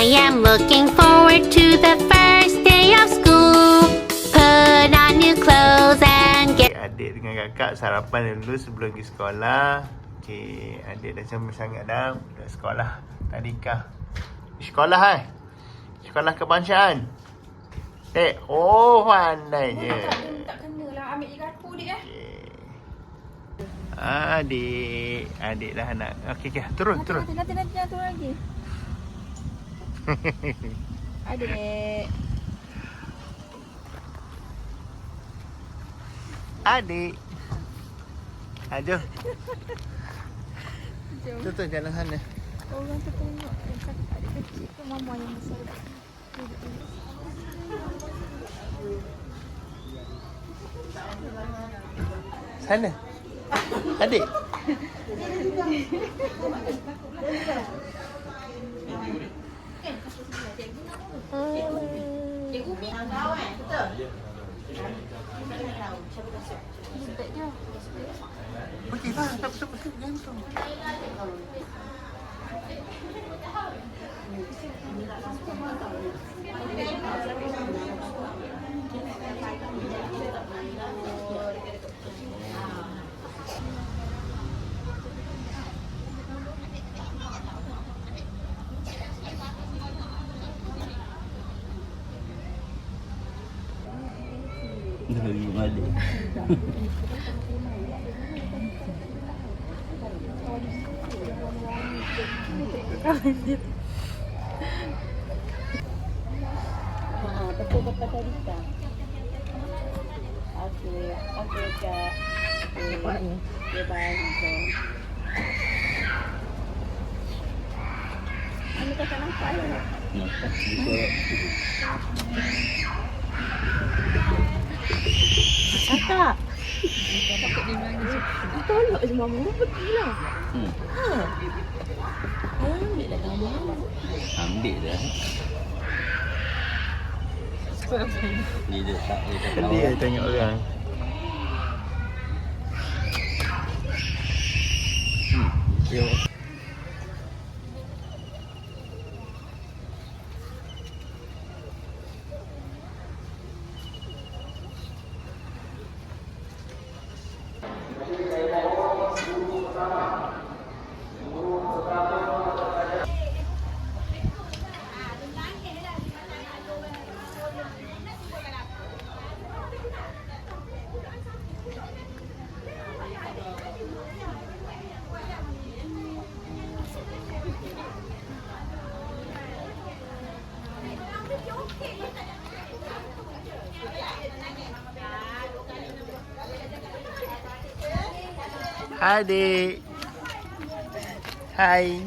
I am looking forward to the first day of school. Put on new clothes and get... Adik dengan kakak sarapan dulu sebelum pergi sekolah. Okey, adik dah comel sangat dah. Dah sekolah. Tadika. Sekolah Sekolah kebangsaan. Oh, pandainya. Tak kenalah ambil je kartu dik Adik dah nak. Okey, turun. Nanti turun lagi. Adik. Jom. Tu jalan sana. Orang tu tengok adik kecil ke mama yang besar. Sana. Adik. Cikgu Mi tahu betul. Okey, tak gantung. Dari balik. Betul dapat Tadika. Okey, Kak. Nampaknya. Dia baik tu. Ini kata nampak ya? Nampak di Kakak. Tolak je mama. Pergilah. Ambil lah gambar. Ambil dah. Dia tak tahu. Dia tengok orang. Yo. Adik. Hai.